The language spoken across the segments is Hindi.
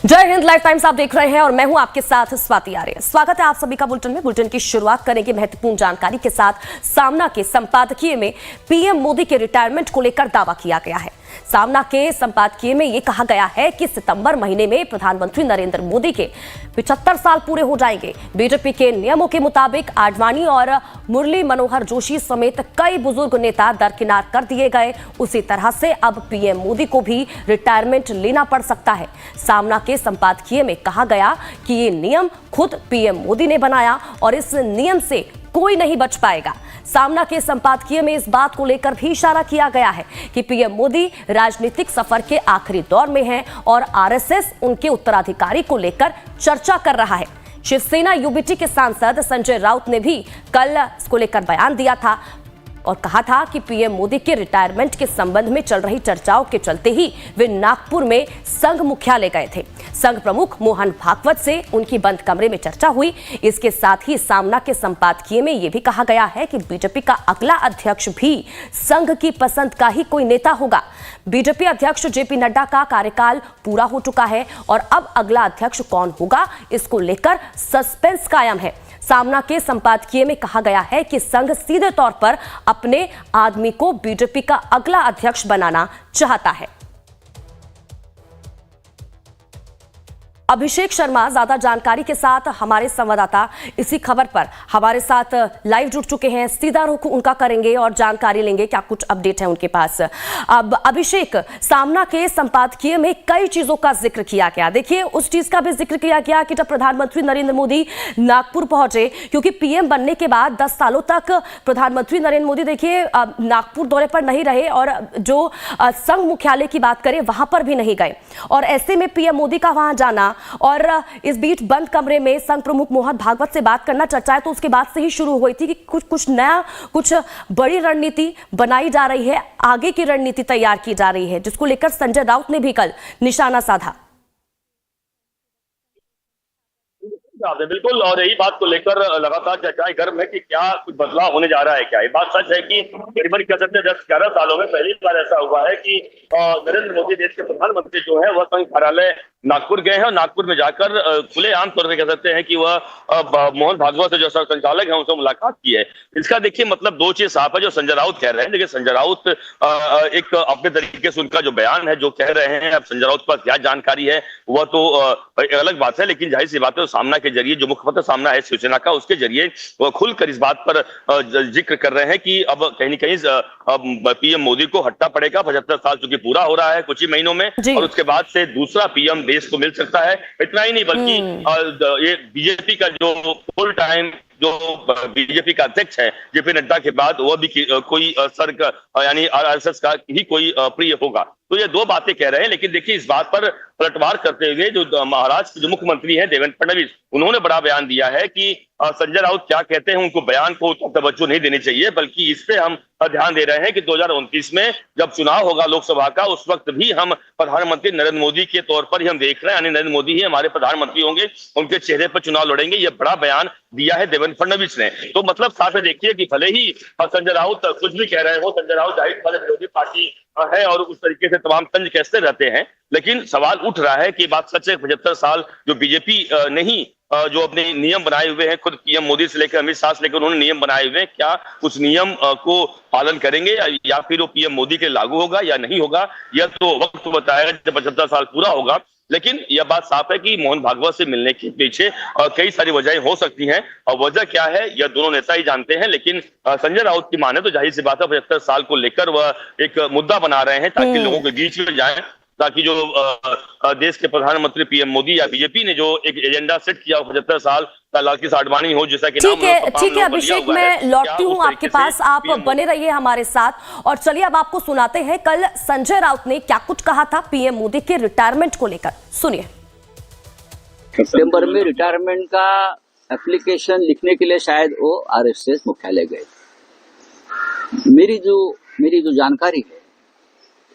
जय हिंद। लाइफ टाइम्स आप देख रहे हैं और मैं हूं आपके साथ स्वाति आर्य। स्वागत है आप सभी का बुलेटिन में। बुलेटिन की शुरुआत करेंगे महत्वपूर्ण जानकारी के साथ। सामना के संपादकीय में पीएम मोदी के रिटायरमेंट को लेकर दावा किया गया है। सामना के संपादकीय में यह कहा गया है कि सितंबर महीने में प्रधानमंत्री नरेंद्र मोदी के 75 साल पूरे हो जाएंगे। बीजेपी के नियमों के मुताबिक आडवाणी और मुरली मनोहर जोशी समेत कई बुजुर्ग नेता दरकिनार कर दिए गए। उसी तरह से अब पीएम मोदी को भी रिटायरमेंट लेना पड़ सकता है। सामना के संपादकीय में कहा गया कि ये नियम खुद पीएम मोदी ने बनाया और इस नियम से कोई नहीं बच पाएगा। सामना के संपादकीय में इस बात को लेकर भी इशारा किया गया है कि पीएम मोदी राजनीतिक सफर के आखिरी दौर में हैं और आरएसएस उनके उत्तराधिकारी को लेकर चर्चा कर रहा है। शिवसेना यूबीटी के सांसद संजय राउत ने भी कल इसको लेकर बयान दिया था और कहा था कि पीएम मोदी के रिटायरमेंट के संबंध में चल रही चर्चाओं के चलते ही वे नागपुर में संघ मुख्यालय गए थे। संघ प्रमुख मोहन भागवत से उनकी बंद कमरे में चर्चा हुई। इसके साथ ही सामना के संपादकीय में यह भी कहा गया है कि बीजेपी का अगला अध्यक्ष भी संघ की पसंद का ही कोई नेता होगा। बीजेपी अध्यक्ष जेपी नड्डा का कार्यकाल पूरा हो चुका है और अब अगला अध्यक्ष कौन होगा, इसको लेकर सस्पेंस कायम है। सामना के संपादकीय में कहा गया है कि संघ सीधे तौर पर अपने आदमी को बीजेपी का अगला अध्यक्ष बनाना चाहता है। अभिषेक शर्मा ज्यादा जानकारी के साथ हमारे संवाददाता इसी खबर पर हमारे साथ लाइव जुड़ चुके हैं। सीधा रुख उनका करेंगे और जानकारी लेंगे क्या कुछ अपडेट है उनके पास। अब अभिषेक, सामना के संपादकीय में कई चीजों का जिक्र किया गया। देखिए, उस चीज का भी जिक्र किया गया कि जब प्रधानमंत्री नरेंद्र मोदी नागपुर पहुंचे, क्योंकि पीएम बनने के बाद 10 सालों तक प्रधानमंत्री नरेंद्र मोदी देखिए नागपुर दौरे पर नहीं रहे और जो संघ मुख्यालय की बात करें वहां पर भी नहीं गए। और ऐसे में पीएम मोदी का वहां जाना और इस बीच बंद कमरे में संघ प्रमुख मोहन भागवत से बात करना, चर्चाएं तो उसके बाद से ही शुरू हुई थी कि कुछ नया, कुछ बड़ी रणनीति बनाई जा रही है, आगे की रणनीति तैयार की जा रही है, जिसको लेकर संजय राउत ने भी कल निशाना साधा। बिल्कुल, और यही बात को लेकर लगातार चर्चाएं गर्म है कि क्या कुछ बदलाव होने जा रहा है। क्या ये बात सच है कि करीबन कह सकते हैं 10-11 सालों में पहली बार ऐसा हुआ है कि नरेंद्र मोदी देश के प्रधानमंत्री जो है वह संघ कार्यालय नागपुर गए हैं और नागपुर में जाकर खुले आम तौर पर कह सकते हैं कि वह मोहन भागवत जो संचालक है उनसे मुलाकात की है। इसका देखिए मतलब दो चीज साफ है जो संजय राउत कह रहे हैं। देखिए, संजय राउत एक अपने तरीके से उनका जो बयान है, जो कह रहे हैं, अब संजय राउत पर क्या जानकारी है वह तो एक अलग बात है, लेकिन जाहिर सी बात है सामना के जरिए जो मुखपत्र सामना है शिवसेना का, उसके जरिए वह खुलकर इस बात पर जिक्र कर रहे हैं कि अब कहीं न कहीं पीएम मोदी को हटना पड़ेगा। 75 साल चूंकि पूरा हो रहा है कुछ ही महीनों में और उसके बाद से दूसरा पीएम देश को मिल सकता है। इतना ही नहीं बल्कि ये बीजेपी का जो फुल टाइम जो बीजेपी का अध्यक्ष है जेपी नड्डा के बाद वह भी कोई सर्ग यानी आरएसएस का ही कोई प्रिय होगा। तो ये दो बातें कह रहे हैं, लेकिन देखिए इस बात पर पलटवार करते हुए जो महाराष्ट्र के जो मुख्यमंत्री हैं देवेंद्र फडणवीस, उन्होंने बड़ा बयान दिया है कि संजय राउत क्या कहते हैं उनको बयान को तवज्जो नहीं देनी चाहिए, बल्कि इस पे हम ध्यान दे रहे हैं कि 2029 में जब चुनाव होगा लोकसभा का, उस वक्त भी हम प्रधानमंत्री नरेंद्र मोदी के तौर पर ही हम देख रहे हैं, यानी नरेंद्र मोदी ही हमारे प्रधानमंत्री होंगे, उनके चेहरे पर चुनाव लड़ेंगे। ये बड़ा बयान दिया है देवेंद्र फडणवीस ने। तो मतलब साथ में देखिए कि भले ही संजय राउत कुछ भी कह रहे हो, संजय राउत जाहिर वाले विरोधी पार्टी है और उस तरीके से तमाम तंज कसते रहते हैं, लेकिन सवाल उठ रहा है कि बात सच है 75 साल जो बीजेपी नहीं जो अपने नियम बनाए हुए हैं, खुद पीएम मोदी से लेकर अमित शाह से लेकर उन्होंने नियम बनाए हुए हैं, क्या उस नियम को पालन करेंगे या फिर वो पीएम मोदी के लागू होगा या नहीं होगा, यह तो वक्त बताएगा जब 75 साल पूरा होगा। लेकिन यह बात साफ है कि मोहन भागवत से मिलने के पीछे कई सारी वजहें हो सकती हैं और वजह क्या है यह दोनों नेता ही जानते हैं। लेकिन संजय राउत की माने तो जाहिर सी बात है 75 साल को लेकर वह एक मुद्दा बना रहे हैं ताकि लोगों के बीच में जाएं, ताकि जो देश के प्रधानमंत्री पीएम मोदी या बीजेपी ने जो एक एजेंडा सेट किया 75 साल लाल की आडवाणी हो, जैसा कि ठीक है अभिषेक, मैं लौटती हूँ आपके पास, आप बने रहिए हमारे साथ। और चलिए अब आपको सुनाते हैं कल संजय राउत ने क्या कुछ कहा था पीएम मोदी के रिटायरमेंट को लेकर। सुनिए। सितंबर में रिटायरमेंट का एप्लीकेशन लिखने के लिए शायद वो आरएसएस मुख्यालय गए। मेरी जो जानकारी है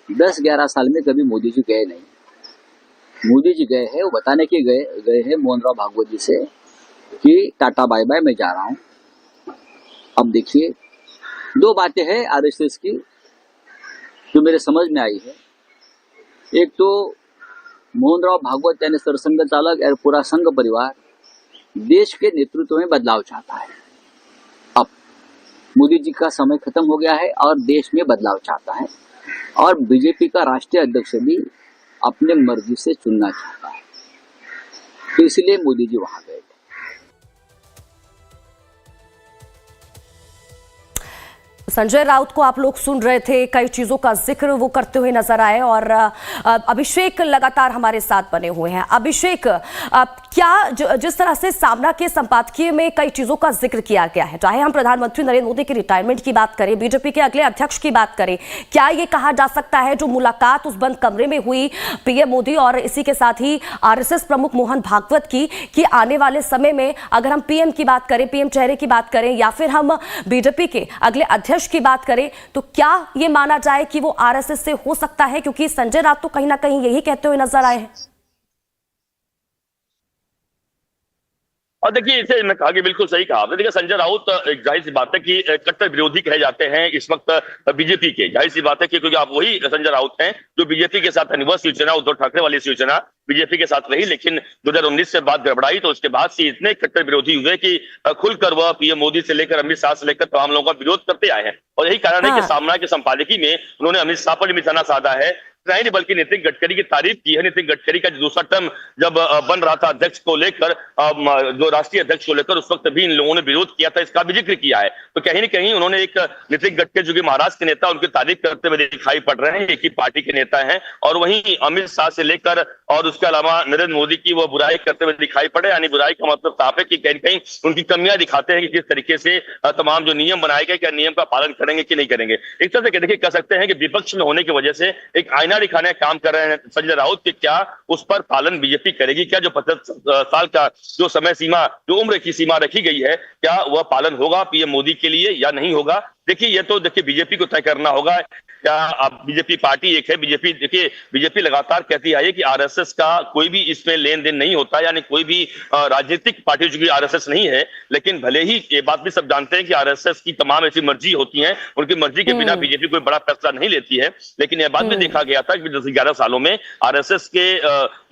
10-11 साल में कभी मोदी जी गए नहीं। मोदी जी गए हैं वो बताने के गए हैं मोहन राव भागवत जी से कि टाटा बाय बाय मैं जा रहा हूं। अब देखिए दो बातें हैं आरएसएस की जो मेरे समझ में आई है। एक तो मोहनराव भागवत यानी सरसंघ चालक और पूरा संघ परिवार देश के नेतृत्व में बदलाव चाहता है। अब मोदी जी का समय खत्म हो गया है और देश में बदलाव चाहता है और बीजेपी का राष्ट्रीय अध्यक्ष भी अपने मर्जी से चुनना चाहता है, तो इसलिए मोदी जी वहां गए। संजय राउत को आप लोग सुन रहे थे, कई चीजों का जिक्र वो करते हुए नजर आए और अभिषेक लगातार हमारे साथ बने हुए हैं। अभिषेक, क्या जिस तरह से सामना के संपादकीय में कई चीजों का जिक्र किया गया है, चाहे हम प्रधानमंत्री नरेंद्र मोदी की रिटायरमेंट की बात करें, बीजेपी के अगले अध्यक्ष की बात करें, क्या ये कहा जा सकता है जो मुलाकात उस बंद कमरे में हुई पीएम मोदी और इसी के साथ ही आरएसएस प्रमुख मोहन भागवत की, कि आने वाले समय में अगर हम पीएम की बात करें, पीएम चेहरे की बात करें या फिर हम बीजेपी के अगले अध्यक्ष की बात करें, तो क्या यह माना जाए कि वो आरएसएस से हो सकता है? क्योंकि संजय राउत तो कहीं ना कहीं यही कहते हुए नजर आए हैं। और देखिए, इसे मैं कहा कि बिल्कुल सही कहा आपने। देखिए, संजय राउत एक जाहिर सी बात है कि कट्टर विरोधी कहे जाते हैं इस वक्त बीजेपी के। जाहिर सी बात है कि क्योंकि आप वही संजय राउत हैं जो बीजेपी के साथ वह शिवसेना, उद्धव ठाकरे वाली शिवसेना बीजेपी के साथ रही, लेकिन 2019 से बात गड़बड़ाई तो उसके बाद से इतने कट्टर विरोधी हुए कि खुलकर वह पीएम मोदी से लेकर अमित शाह से लेकर तमाम लोगों का विरोध करते आए हैं। और यही कारण है कि सामना के संपादकीय में उन्होंने अमित शाह पर निशाना साधा है, नहीं बल्कि नितिन गडकरी की तारीफ की है। नितिन गडकरी का जो दूसरा टर्म जब बन रहा था अध्यक्ष को लेकर, जो राष्ट्रीय अध्यक्ष को लेकर, उस वक्त भी इन लोगों ने विरोध किया था, इसका भी जिक्र किया है। तो कहीं न कहीं उन्होंने एक नितिन गडकरी जो कि महाराष्ट्र के नेता, उनकी तारीफ करते हुए दिखाई पड़ रहे हैं, एक ही पार्टी के नेता हैं, और वहीं अमित शाह से लेकर और उसके अलावा नरेंद्र मोदी की वो बुराई करते हुए दिखाई पड़े। यानी बुराई का मतलब साफ है कि कहीं कहीं उनकी कमियां दिखाते हैं कि किस तरीके से तमाम जो नियम बनाए गए, क्या नियम का पालन करेंगे कि नहीं करेंगे। एक तरह से देखिए कह सकते हैं कि विपक्ष में होने की वजह से एक आईना दिखाने का काम कर रहे हैं संजय राउत कि क्या उस पर पालन बीजेपी करेगी, क्या जो 50 साल का जो समय सीमा, जो उम्र की सीमा रखी गई है, क्या वह पालन होगा पीएम मोदी के लिए या नहीं होगा। देखिए, ये तो देखिए बीजेपी को तय करना होगा। क्या अब बीजेपी पार्टी एक है, बीजेपी देखिए बीजेपी लगातार कहती आई है कि आरएसएस का कोई भी इसमें लेन देन नहीं होता, यानी कोई भी राजनीतिक पार्टी जो कि आरएसएस नहीं है, लेकिन भले ही ये बात भी सब जानते हैं कि आरएसएस की तमाम ऐसी मर्जी होती है, उनकी मर्जी के बिना बीजेपी कोई बड़ा फैसला नहीं लेती है। लेकिन यह बात भी देखा गया था कि 10-11 सालों में आरएसएस के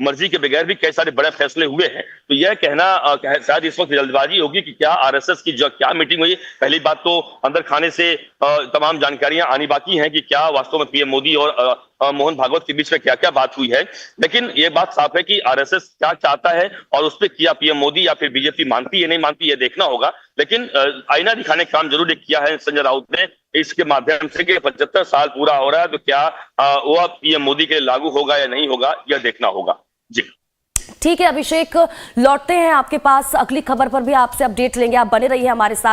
मर्जी के बगैर भी कई सारे बड़े फैसले हुए हैं। तो यह कहना शायद इस वक्त जल्दबाजी होगी कि क्या आरएसएस की जो क्या मीटिंग हुई, पहली बात तो अंदर खाने से तमाम जानकारियां आनी बाकी हैं कि क्या वास्तव में पीएम मोदी और मोहन भागवत के बीच में क्या क्या बात हुई है। लेकिन यह बात साफ है कि आरएसएस क्या चाहता है और उस पर किया पीएम मोदी या फिर बीजेपी मानती है नहीं मानती, यह देखना होगा। लेकिन आईना दिखाने का काम जरूर किया है संजय राउत ने इसके माध्यम से कि 75 साल पूरा हो रहा है, तो क्या वह पीएम मोदी के लिए लागू होगा या नहीं होगा, यह देखना होगा। जी ठीक है अभिषेक, लौटते हैं आपके पास, अगली खबर पर भी आपसे अपडेट लेंगे, आप बने रहिए हमारे साथ।